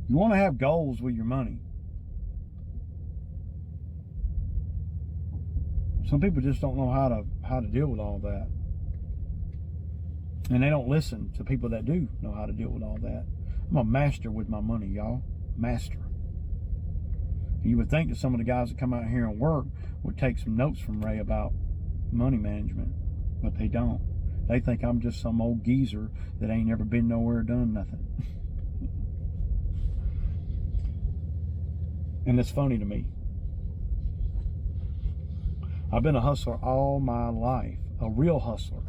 You want to have goals with your money. Some people just don't know how to deal with all that. And they don't listen to people that do know how to deal with all that. I'm a master with my money, y'all. Master. You would think that some of the guys that come out here and work would take some notes from Ray about money management, but they don't. They think I'm just some old geezer that ain't never been nowhere, done nothing. And it's funny to me. I've been a hustler all my life, a real hustler.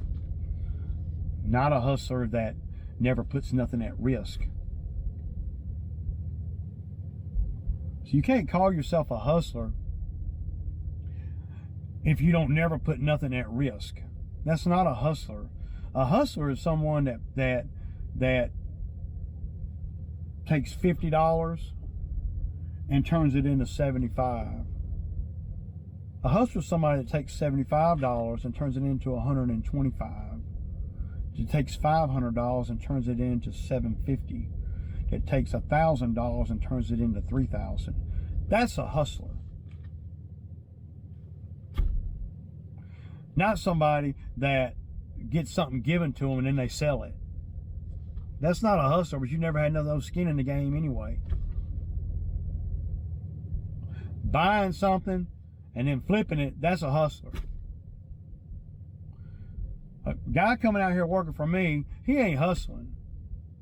Not a hustler that never puts nothing at risk. So you can't call yourself a hustler if you don't never put nothing at risk. That's not a hustler. A hustler is someone that takes $50 and turns it into $75. A hustler is somebody that takes $75 and turns it into $125. It takes $500 and turns it into $750. It takes $1,000 and turns it into $3,000. That's a hustler. Not somebody that gets something given to them and then they sell it. That's not a hustler, but you never had no skin in the game anyway. Buying something and then flipping it, that's a hustler. A guy coming out here working for me, he ain't hustling.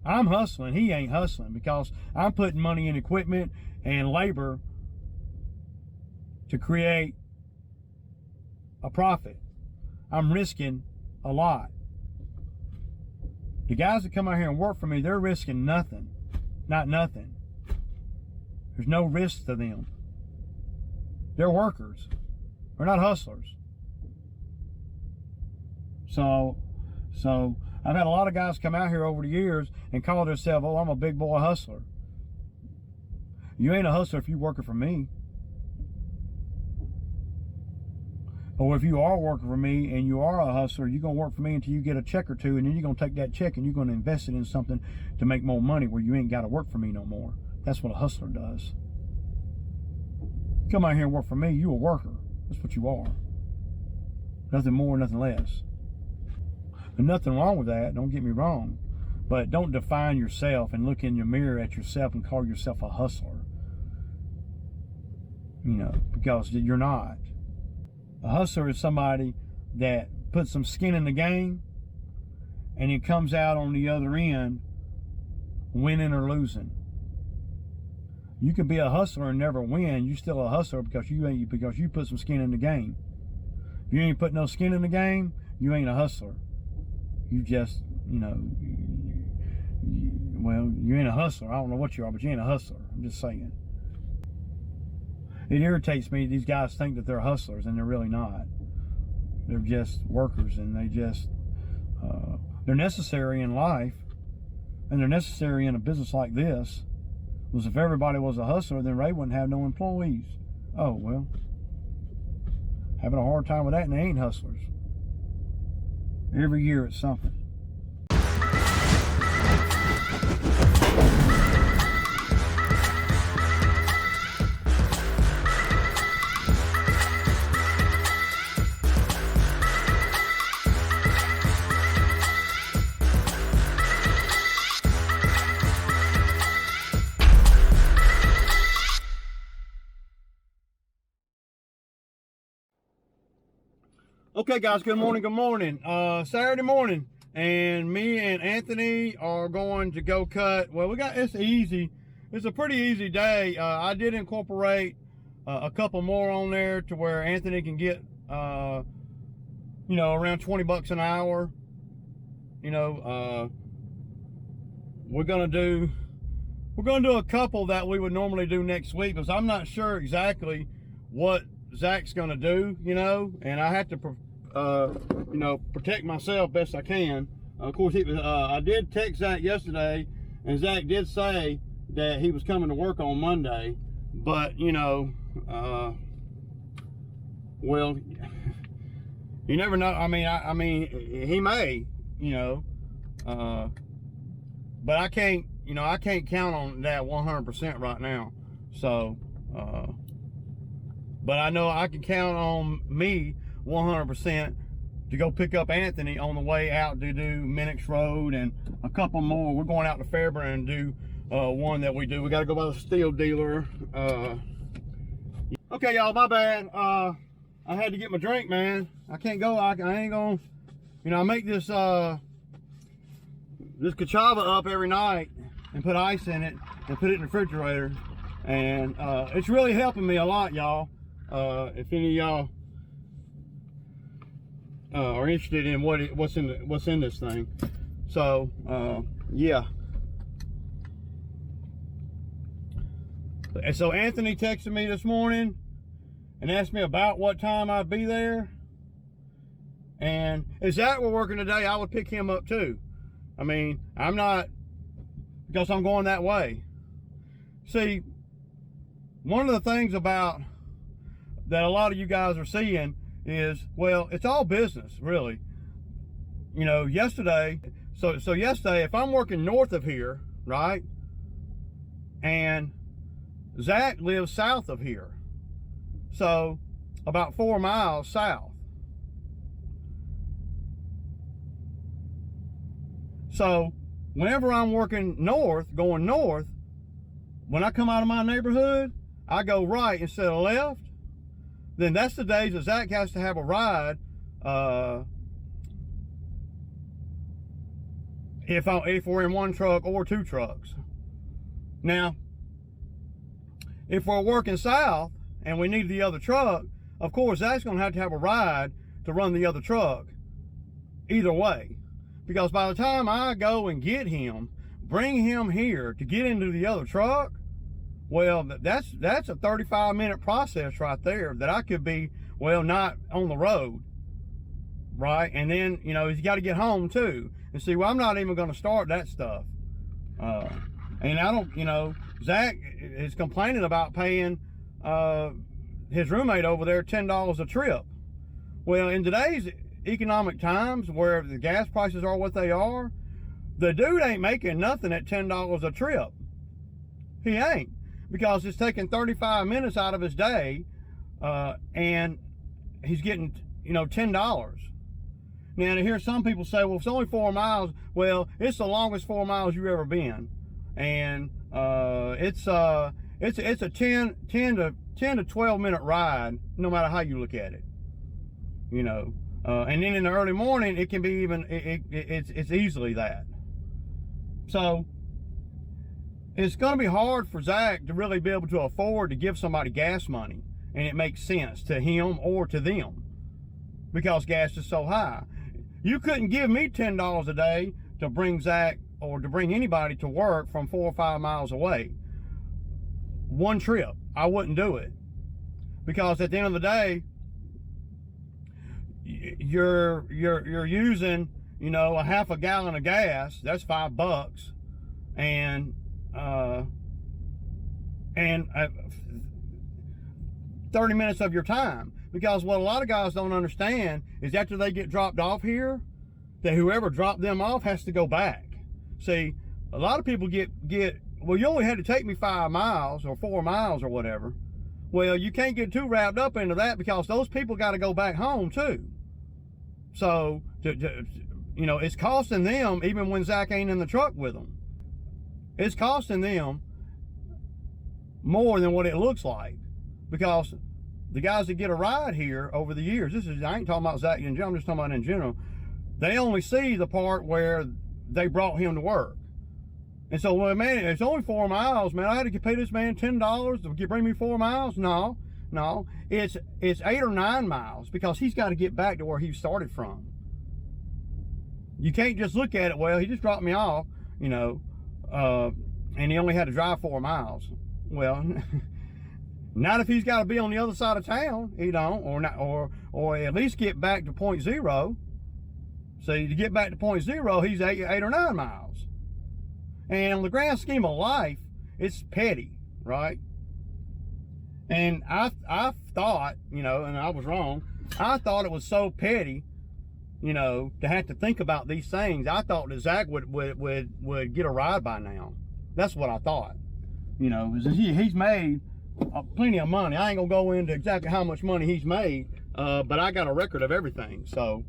I'm hustling, he ain't hustling, because I'm putting money in equipment and labor to create a profit. I'm risking a lot. The guys that come out here and work for me, they're risking nothing. Not nothing. There's no risk to them. They're workers. They're not hustlers. So I've had a lot of guys come out here over the years and call themselves, oh, I'm a big boy hustler. You ain't a hustler if you're working for me. Or if you are working for me and you are a hustler, you're going to work for me until you get a check or two, and then you're going to take that check and you're going to invest it in something to make more money where you ain't got to work for me no more. That's what a hustler does. Come out here and work for me, you a worker. That's what you are. Nothing more, nothing less. There's nothing wrong with that, don't get me wrong. But don't define yourself and look in your mirror at yourself and call yourself a hustler. You know, because you're not. A hustler is somebody that puts some skin in the game and it comes out on the other end winning or losing. You can be a hustler and never win. You're still a hustler because you put some skin in the game. If you ain't put no skin in the game, you ain't a hustler. You just, you know, well, you ain't a hustler. I don't know what you are, but you ain't a hustler. I'm just saying. It irritates me. These guys think that they're hustlers and they're really not. They're just workers, and they're necessary in life, and they're necessary in a business like this. Because if everybody was a hustler, then Ray wouldn't have no employees. Oh, well, having a hard time with that, and they ain't hustlers. Every year it's something. Okay, guys, good morning, good morning. Saturday morning, and me and Anthony are going to go cut. Well, it's easy. It's a pretty easy day. I did incorporate a couple more on there to where Anthony can get, you know, around 20 bucks an hour. You know, we're gonna do a couple that we would normally do next week, because I'm not sure exactly what Zach's gonna do, you know, and I have to you know, protect myself best I can. Of course, I did text Zach yesterday, and Zach did say that he was coming to work on Monday, but you know, well, you never know. I mean, he may, you know, but I can't you know, I can't count on that 100% right now. So, but I know I can count on me 100% to go pick up Anthony on the way out to do Minix Road and a couple more. We're going out to Fairburn and do one that we do. We got to go by the steel dealer. Okay, y'all, my bad. I had to get my drink, man. I can't go. I ain't gonna, you know, I make this this cachava up every night and put ice in it and put it in the refrigerator, and it's really helping me a lot, y'all. If any of y'all are interested in what's in this thing, so yeah. And so Anthony texted me this morning and asked me about what time I'd be there. And if Zach were working today, I would pick him up too. I mean, I'm not, because I'm going that way. See, one of the things about that a lot of you guys are seeing is, well, it's all business, really. You know, yesterday, so yesterday, if I'm working north of here, right, and Zach lives south of here, so about 4 miles south. So whenever I'm working north, going north, when I come out of my neighborhood, I go right instead of left. Then that's the days that Zach has to have a ride if we're in one truck or two trucks. Now, if we're working south and we need the other truck, of course, Zach's going to have a ride to run the other truck either way. Because by the time I go and get him, bring him here to get into the other truck, well, that's a 35-minute process right there that I could be, well, not on the road, right? And then, you know, he's got to get home too. And see, well, I'm not even going to start that stuff. And I don't, you know, Zach is complaining about paying his roommate over there $10 a trip. Well, in today's economic times where the gas prices are what they are, the dude ain't making nothing at $10 a trip. He ain't, because it's taking 35 minutes out of his day, and he's getting, you know, $10. Now, to hear some people say, well, it's only 4 miles. Well, it's the longest 4 miles you've ever been, and it's a 10 to 12 minute ride, no matter how you look at it, you know. And then in the early morning, it can be even, it's easily that. So it's going to be hard for Zach to really be able to afford to give somebody gas money, and it makes sense to him or to them, because gas is so high. You couldn't give me $10 a day to bring Zach or to bring anybody to work from 4 or 5 miles away. One trip, I wouldn't do it, because at the end of the day, you're using, you know, a half a gallon of gas. That's $5, and 30 minutes of your time. Because what a lot of guys don't understand is after they get dropped off here, that whoever dropped them off has to go back. See, a lot of people get well, you only had to take me 5 miles or 4 miles or whatever. Well, you can't get too wrapped up into that, because those people got to go back home too. So, you know, it's costing them, even when Zach ain't in the truck with them, it's costing them more than what it looks like. Because the guys that get a ride here over the years, I ain't talking about Zach in general, I'm just talking about in general, they only see the part where they brought him to work. And so, well, man, it's only 4 miles, man. I had to pay this man $10 to bring me 4 miles. No, it's 8 or 9 miles, because he's got to get back to where he started from. You can't just look at it, well, he just dropped me off, you know, and he only had to drive 4 miles. Well, not if he's got to be on the other side of town, you know, or at least get back to point zero. See, to get back to point zero, he's 8 or 9 miles. And on the grand scheme of life, it's petty, right? And I thought, you know, and I was wrong, I thought it was so petty, you know, to have to think about these things. I thought that Zach would get a ride by now. That's what I thought. You know, he's made plenty of money. I ain't gonna go into exactly how much money he's made, but I got a record of everything. So,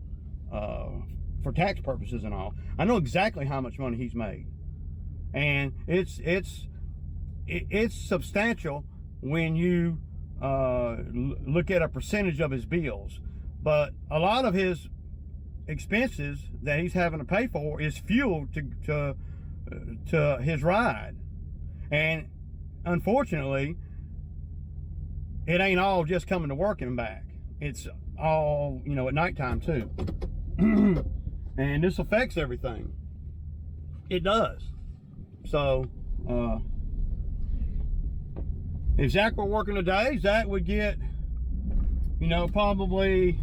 for tax purposes and all, I know exactly how much money he's made, and it's substantial when you look at a percentage of his bills. But a lot of his expenses that he's having to pay for is fuel to his ride, and unfortunately, it ain't all just coming to work and back. It's all, you know, at nighttime too. And this affects everything. It does. So, if Zach were working today, Zach would get, you know, probably,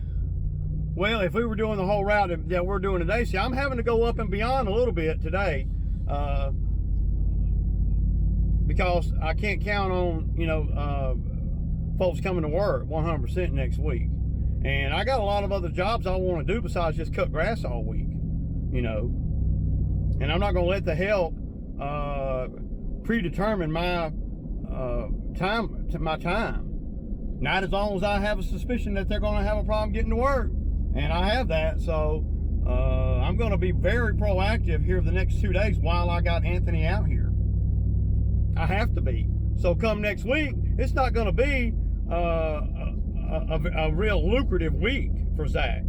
well, if we were doing the whole route that we're doing today, see, I'm having to go up and beyond a little bit today, because I can't count on, you know, folks coming to work 100% next week. And I got a lot of other jobs I want to do besides just cut grass all week, you know. And I'm not going to let the help predetermine my time. Not as long as I have a suspicion that they're going to have a problem getting to work. And I have that, so I'm going to be very proactive here the next 2 days while I got Anthony out here. I have to be. So come next week, it's not going to be a real lucrative week for Zach.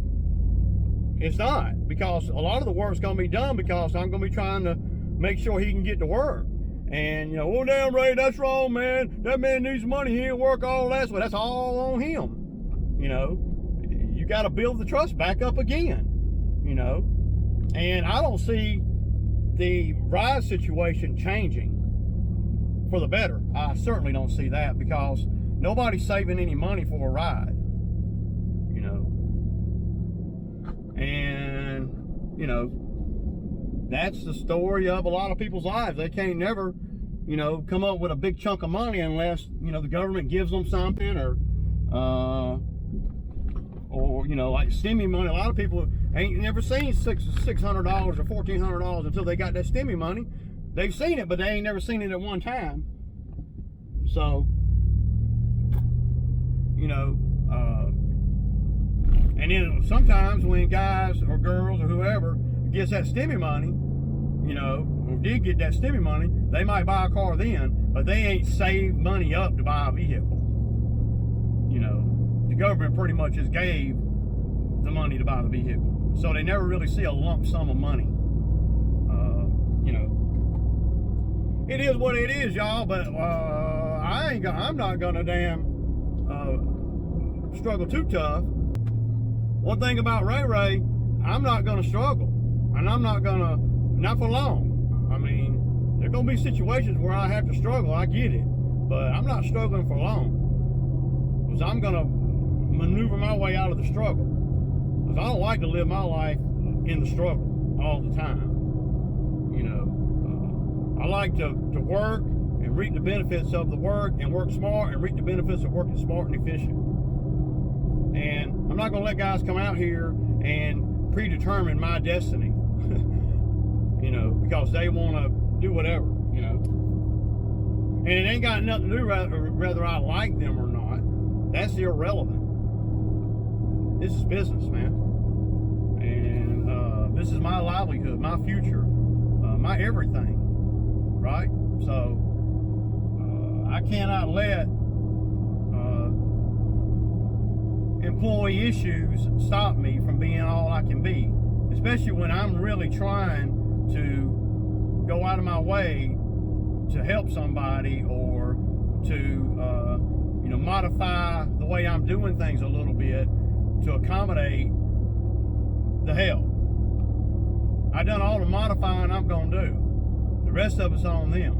It's not, because a lot of the work's going to be done because I'm going to be trying to make sure he can get to work. And, you know, oh, damn, Ray, that's wrong, man. That man needs money. He didn't work all that. So that's all on him. You know, you got to build the trust back up again, you know. And I don't see the ride situation changing for the better. I certainly don't see that, because nobody's saving any money for a ride, you know. And, you know, that's the story of a lot of people's lives. They can't never, you know, come up with a big chunk of money unless, you know, the government gives them something, or you know, like stimmy money. A lot of people ain't never seen $600 or $1,400 until they got that stimmy money. They've seen it, but they ain't never seen it at one time. So, you know, and then sometimes when guys or girls or whoever gets that stimmy money, you know, or did get that stimmy money, they might buy a car then, but they ain't saved money up to buy a vehicle. You know, the government pretty much just gave the money to buy the vehicle. So they never really see a lump sum of money. You know, it is what it is, y'all, but I'm not gonna damn struggle too tough. One thing about Ray, I'm not gonna struggle, and I'm not for long. I mean, there's gonna be situations where I have to struggle, I get it, but I'm not struggling for long, because I'm gonna maneuver my way out of the struggle, because I don't like to live my life in the struggle all the time. You know, I like to work and reap the benefits of the work, and work smart and reap the benefits of working smart and efficient. And I'm not going to let guys come out here and predetermine my destiny, you know, because they want to do whatever, you know. And it ain't got nothing to do whether I like them or not. That's irrelevant. This is business, man. And this is my livelihood, my future, my everything, right? So I cannot let employee issues stop me from being all I can be, especially when I'm really trying to go out of my way to help somebody, or to you know, modify the way I'm doing things a little bit to accommodate the help. I done all the modifying I'm gonna do. The rest of it's on them,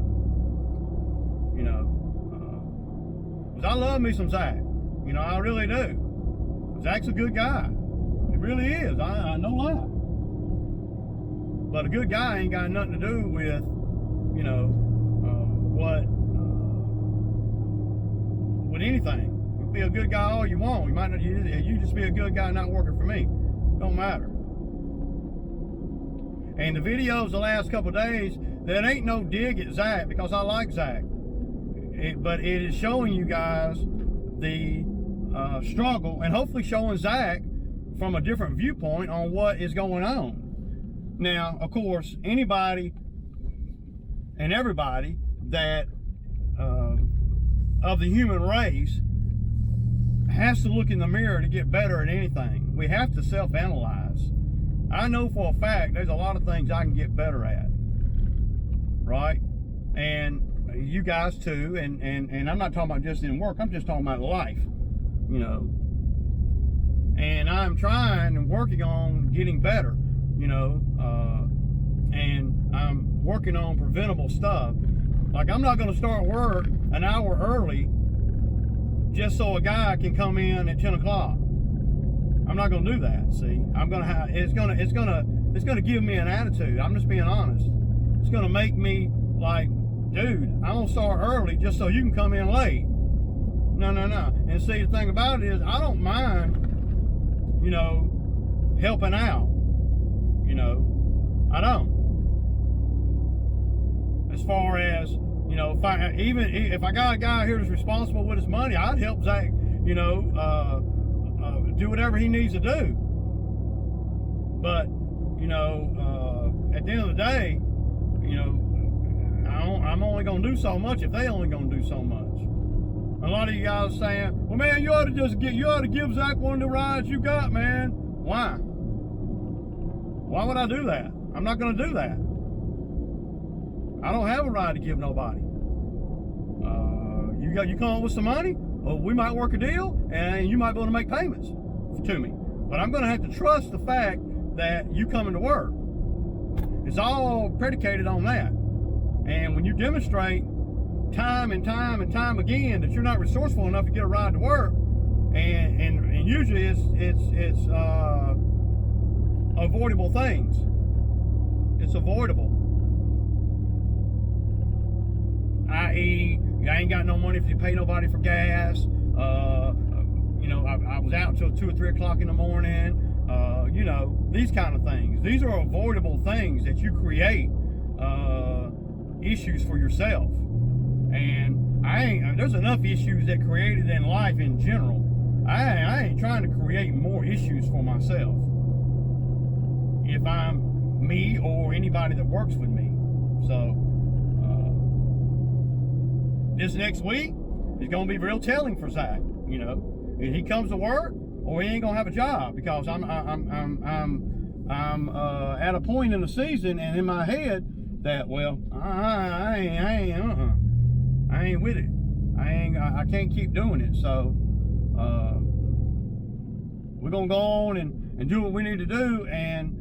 you know, because I love me some Zach, you know, I really do. Zach's a good guy. He really is. I no lie. But a good guy ain't got nothing to do with, you know, with anything. You can be a good guy all you want. You might not. You just be a good guy not working for me. Don't matter. And the videos the last couple of days, that ain't no dig at Zach, because I like Zach. But it is showing you guys the struggle, and hopefully showing Zach from a different viewpoint on what is going on. Now, of course, anybody and everybody that of the human race has to look in the mirror to get better at anything. We have to self-analyze. I know for a fact there's a lot of things I can get better at, right? And you guys too, and I'm not talking about just in work, I'm just talking about life, you know. And I'm trying and working on getting better, you know, and I'm working on preventable stuff. Like, I'm not going to start work an hour early just so a guy can come in at 10 o'clock. I'm not going to do that. See, I'm going to have, it's going to give me an attitude. I'm just being honest. It's going to make me like, dude, I'm going to start early just so you can come in late. No. And see, the thing about it is, I don't mind, you know, helping out. You know, I don't. As far as, you know, if I got a guy here that's responsible with his money, I'd help Zach, you know, do whatever he needs to do. But, you know, at the end of the day, you know, I'm only going to do so much if they only going to do so much. A lot of you guys are saying, well, man, you ought to give Zach one of the rides you got, man. Why? Why would I do that? I'm not going to do that. I don't have a ride to give nobody. You come up with some money, well, we might work a deal, and you might be able to make payments to me. But I'm going to have to trust the fact that you coming to work. It's all predicated on that. And when you demonstrate time and time again that you're not resourceful enough to get a ride to work, and usually it's avoidable things. It's avoidable. I.e., I ain't got no money to pay nobody for gas. You know, I was out until 2 or 3 o'clock in the morning. You know, these kind of things. These are avoidable things that you create issues for yourself. And there's enough issues that created in life in general. I ain't trying to create more issues for myself if I'm me or anybody that works with me. So this next week is going to be real telling for Zach. You know, if he comes to work, or he ain't gonna have a job, because I'm at a point in the season and in my head that, well, I ain't with it. I can't keep doing it. So we're gonna go on and do what we need to do, and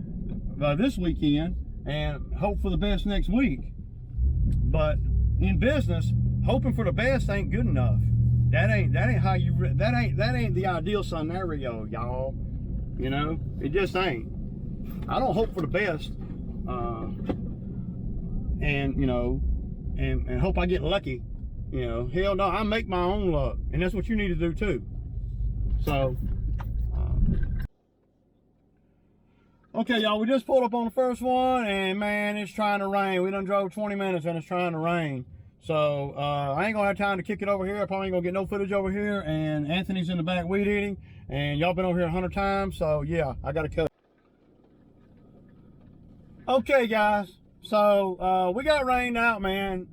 this weekend, and hope for the best next week. But in business, hoping for the best ain't good enough. That ain't the ideal scenario, y'all. You know, it just ain't. I don't hope for the best, and you know, and hope I get lucky. You know, hell no, I make my own luck, and that's what you need to do too. So, okay, y'all, we just pulled up on the first one, and man, it's trying to rain. We done drove 20 minutes, and it's trying to rain. So I ain't gonna have time to kick it over here. I probably ain't gonna get no footage over here, and Anthony's in the back weed eating, and y'all been over here 100 times, so yeah, I gotta cut. Okay, guys, so we got rained out, man.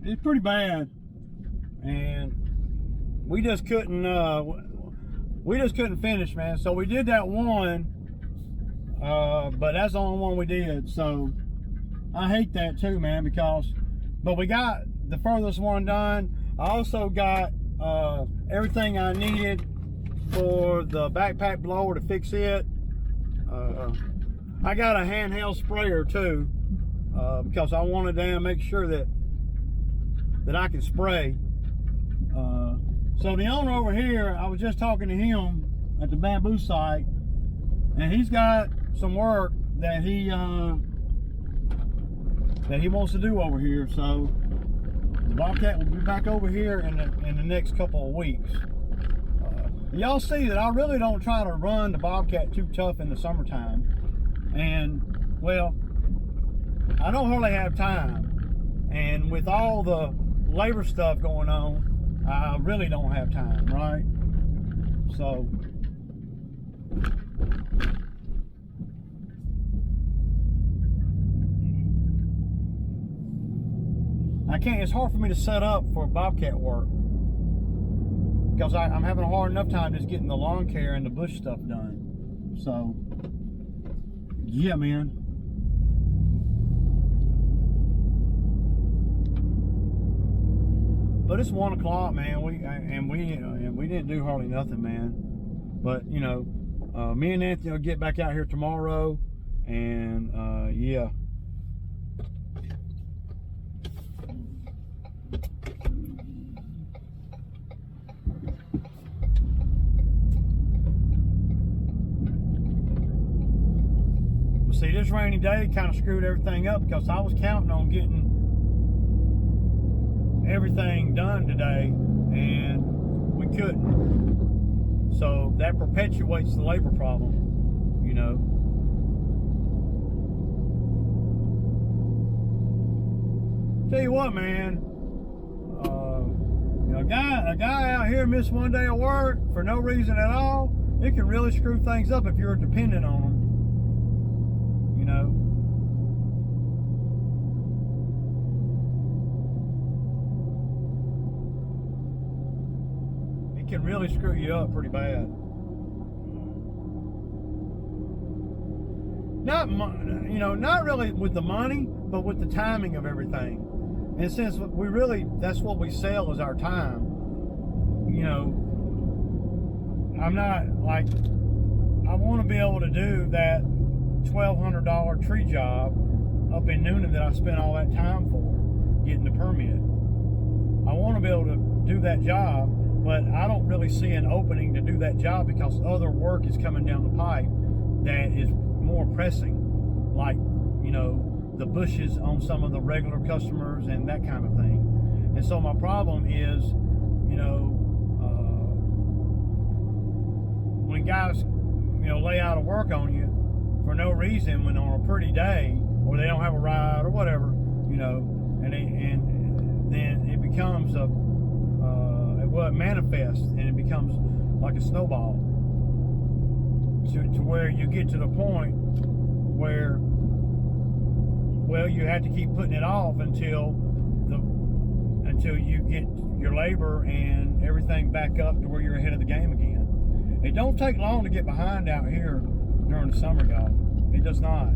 It's pretty bad, and we just couldn't finish, man. So we did that one, but that's the only one we did. So I hate that too, man, because. But we got the furthest one done. I also got everything I needed for the backpack blower to fix it. I got a handheld sprayer too, because I wanted to make sure that I can spray. So the owner over here, I was just talking to him at the bamboo site, and he's got some work that he wants to do over here. So the Bobcat will be back over here in the next couple of weeks. Y'all see that I really don't try to run the Bobcat too tough in the summertime. And well, I don't hardly have time. And with all the labor stuff going on, I really don't have time, right? So it's hard for me to set up for bobcat work because I'm having a hard enough time just getting the lawn care and the bush stuff done. So yeah, man. But it's 1 o'clock, man. We didn't do hardly nothing, man. But you know, me and Anthony will get back out here tomorrow, and yeah. See, this rainy day kind of screwed everything up because I was counting on getting everything done today, and we couldn't. So that perpetuates the labor problem, you know. Tell you what, man, you know, a guy out here miss 1 day of work for no reason at all, it can really screw things up if you're dependent on them, you know. Can really screw you up pretty bad. Not really with the money, but with the timing of everything. And since that's what we sell is our time. You know, I'm not like, I want to be able to do that $1,200 tree job up in Noonan that I spent all that time for getting the permit. I want to be able to do that job, but I don't really see an opening to do that job because other work is coming down the pipe that is more pressing, like, you know, the bushes on some of the regular customers and that kind of thing. And so my problem is, you know, when guys, you know, lay out of work on you for no reason when on a pretty day, or they don't have a ride or whatever, you know, and then it becomes it manifests, and it becomes like a snowball to where you get to the point where, well, you have to keep putting it off until you get your labor and everything back up to where you're ahead of the game again. It don't take long to get behind out here during the summer, y'all. It does not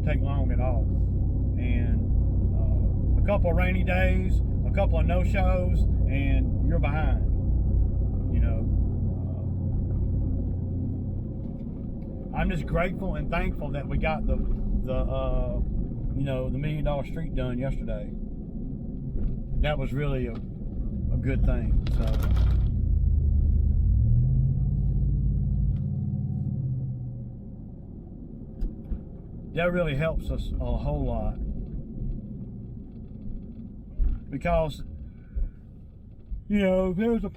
take long at all. And a couple of rainy days, a couple of no-shows, and you're behind, you know. I'm just grateful and thankful that we got the $1 million street done yesterday. That was really a good thing. So that really helps us a whole lot, because you know, there was a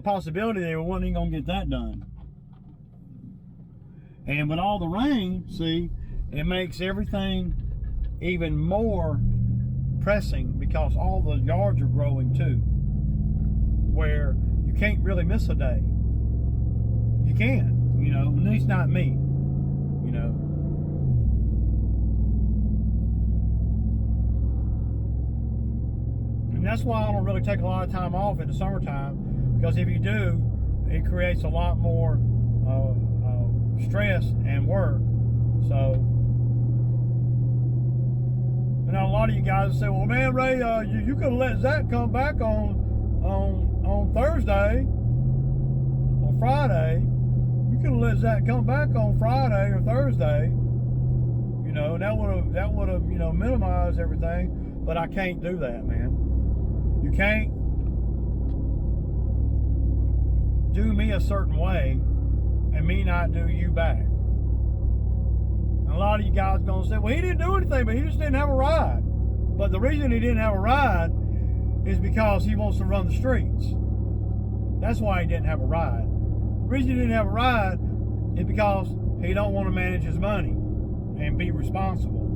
possibility they wasn't even gonna get that done. And with all the rain, see, it makes everything even more pressing because all the yards are growing too, where you can't really miss a day. You can't, you know, at least not me, you know. And that's why I don't really take a lot of time off in the summertime, because if you do, it creates a lot more stress and work. So, you know, a lot of you guys say, well, man, Ray, you could have let Zach come back on Thursday or Friday. You could have let Zach come back on Friday or Thursday. You know, that would have you know, minimized everything. But I can't do that, man. You can't do me a certain way and me not do you back. And a lot of you guys are going to say, well, he didn't do anything, but he just didn't have a ride. But the reason he didn't have a ride is because he wants to run the streets. That's why he didn't have a ride. The reason he didn't have a ride is because he don't want to manage his money and be responsible.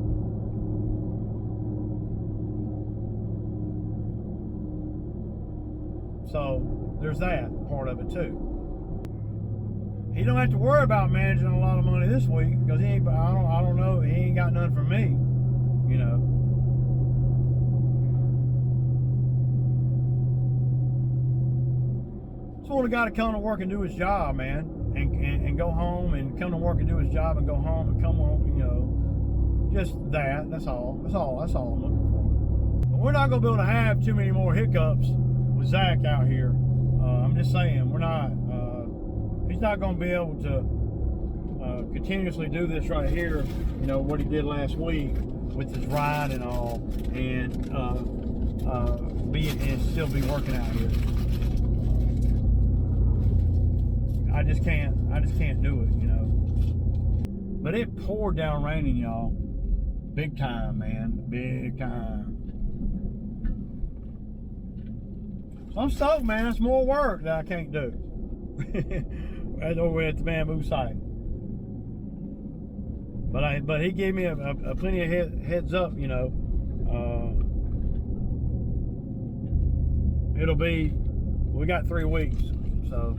So there's that part of it too. He don't have to worry about managing a lot of money this week because he ain't. I don't know. He ain't got none for me. You know. Just want a guy to come to work and do his job, man, and go home and come to work and do his job and go home and come home. You know, just that. That's all. That's all I'm looking for. But we're not gonna be able to have too many more hiccups with Zach out here. I'm just saying, we're not. He's not going to be able to continuously do this right here, you know, what he did last week with his ride and all, and still be working out here. I just can't do it, you know. But it poured down raining, y'all. Big time, man. Big time. So I'm stoked, man. It's more work that I can't do. Right over at the bamboo site. But he gave me a plenty of heads up, you know. We got 3 weeks, so.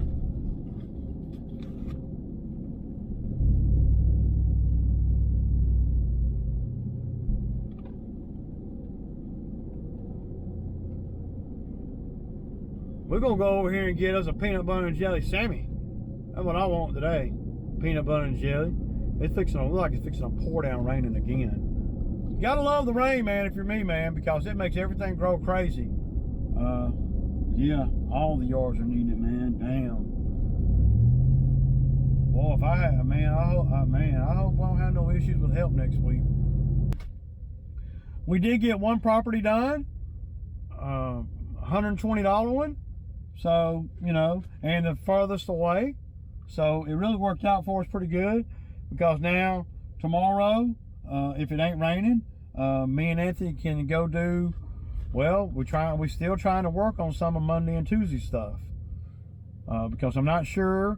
We're gonna go over here and get us a peanut butter and jelly Sammy. That's what I want today. Peanut butter and jelly. It's fixing to look like it's fixing to pour down raining again. You gotta love the rain, man, if you're me, man, because it makes everything grow crazy. Yeah, all the yards are needing it, man. Damn. Boy, if I have, man, I hope I don't have no issues with help next week. We did get one property done, $120 one. So, you know, and the furthest away. So it really worked out for us pretty good, because now tomorrow, if it ain't raining, me and Anthony can go do, well, we're still trying to work on some of Monday and Tuesday stuff, because I'm not sure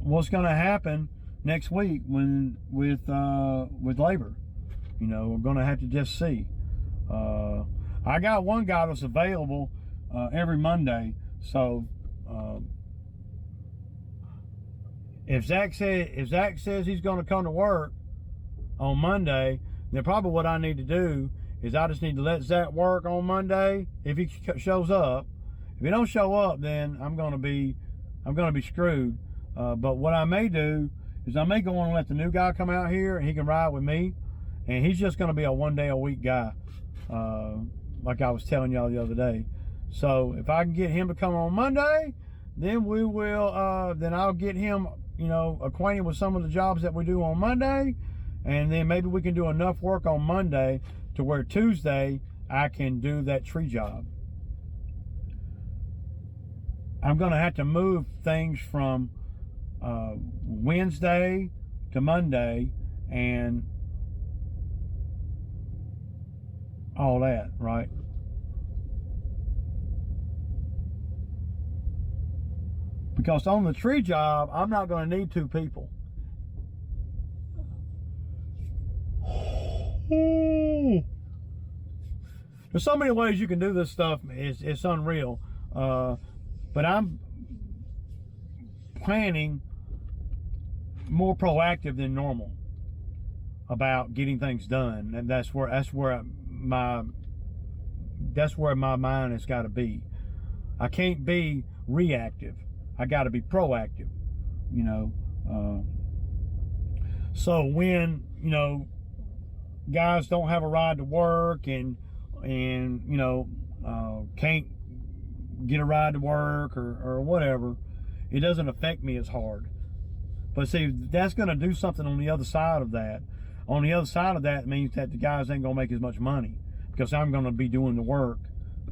what's going to happen next week with labor. You know, we're going to have to just see. I got one guy that's available every Monday, so if Zach says he's going to come to work on Monday, then probably what I need to do is I just need to let Zach work on Monday if he shows up. If he don't show up, then I'm going to be screwed. But what I may do is I may go on and let the new guy come out here and he can ride with me, and he's just going to be a 1 day a week guy, like I was telling y'all the other day. So if I can get him to come on Monday, then we will. Then I'll get him, you know, acquainted with some of the jobs that we do on Monday, and then maybe we can do enough work on Monday to where Tuesday I can do that tree job. I'm going to have to move things from Wednesday to Monday and all that, right? Because on the tree job, I'm not going to need 2 people. There's so many ways you can do this stuff. It's unreal. But I'm planning more proactive than normal about getting things done, and that's where my mind has got to be. I can't be reactive. I got to be proactive, you know. So when, you know, guys don't have a ride to work and you know, can't get a ride to work or whatever, it doesn't affect me as hard. But see, that's going to do something on the other side of that. On the other side of that means that the guys ain't going to make as much money, because I'm going to be doing the work.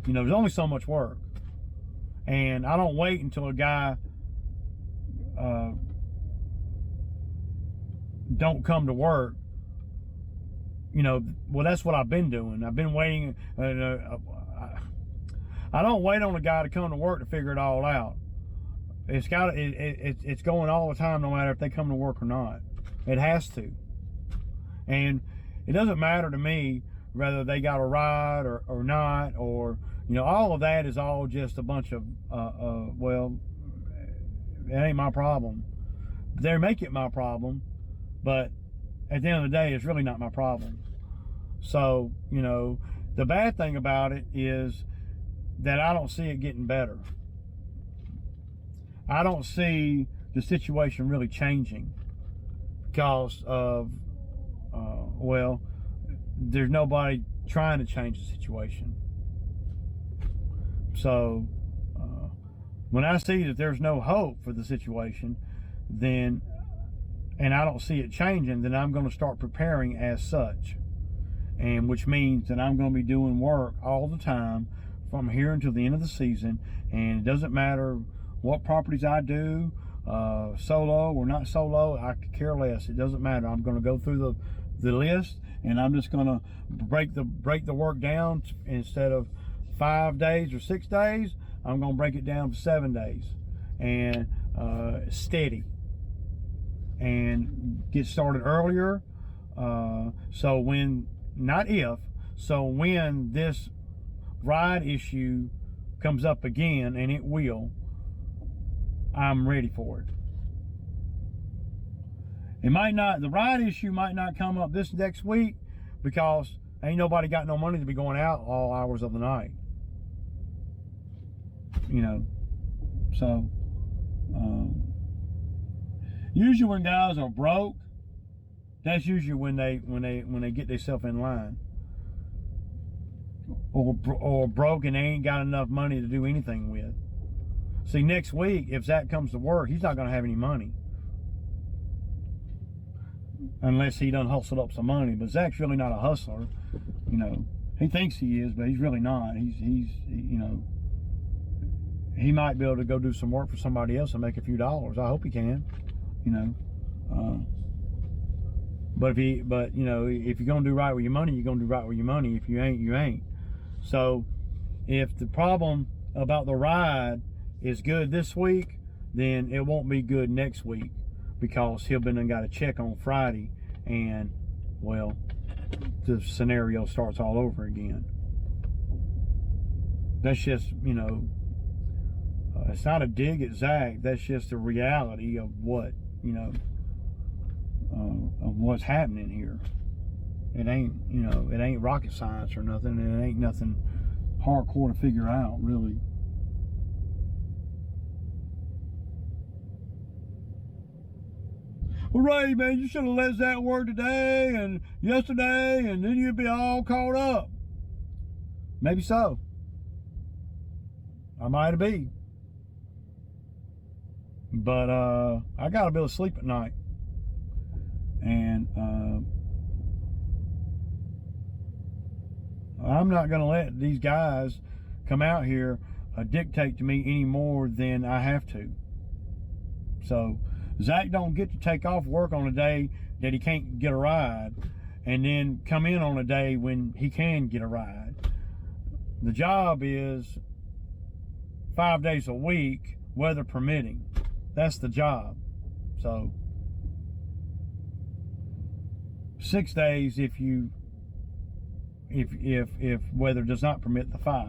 You know, there's only so much work. And I don't wait until a guy don't come to work. You know, well, that's what I've been doing. I've been waiting. I don't wait on a guy to come to work to figure it all out. It's going all the time, no matter if they come to work or not. It has to. And it doesn't matter to me whether they got a ride or not, or, you know, all of that is all just a bunch of, well, it ain't my problem. They make it my problem, but at the end of the day, it's really not my problem. So, you know, the bad thing about it is that I don't see it getting better. I don't see the situation really changing because of, well, there's nobody trying to change the situation. So when I see that there's no hope for the situation, then, and I don't see it changing, then I'm going to start preparing as such. And which means that I'm going to be doing work all the time from here until the end of the season. And it doesn't matter what properties I do, solo or not solo, I could care less. It doesn't matter. I'm going to go through the list, and I'm just going to break the work down. Instead of 5 days or 6 days, I'm going to break it down to 7 days, and steady, and get started earlier. So when, not if, so when this ride issue comes up again, and it will, I'm ready for it. It might not, the ride issue might not come up this next week because ain't nobody got no money to be going out all hours of the night. You know, so usually when guys are broke, that's usually when they get themselves in line, or broke and they ain't got enough money to do anything with. See, next week, if Zach comes to work, he's not going to have any money. Unless he done hustled up some money. But Zach's really not a hustler. You know, he thinks he is, but he's really not. He's you know, he might be able to go do some work for somebody else and make a few dollars. I hope he can, you know. But you know, if you're going to do right with your money, you're going to do right with your money. If you ain't, you ain't. So if the problem about the ride is good this week, then it won't be good next week, because he'll been and got a check on Friday, and well, the scenario starts all over again. That's just, you know, it's not a dig at Zach. That's just the reality of what, you know, of what's happening here. It ain't, you know, it ain't rocket science or nothing, and it ain't nothing hardcore to figure out, really. Well, Ray, man, you should have let Zach work today and yesterday, and then you'd be all caught up. Maybe so. I might be. But I gotta be able to sleep at night. And I'm not gonna let these guys come out here dictate to me any more than I have to. So Zach don't get to take off work on a day that he can't get a ride, and then come in on a day when he can get a ride. The job is 5 days a week, weather permitting. That's the job. So 6 days if weather does not permit the 5.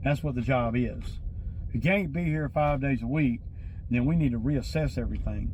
That's what the job is. If you can't be here 5 days a week, then we need to reassess everything.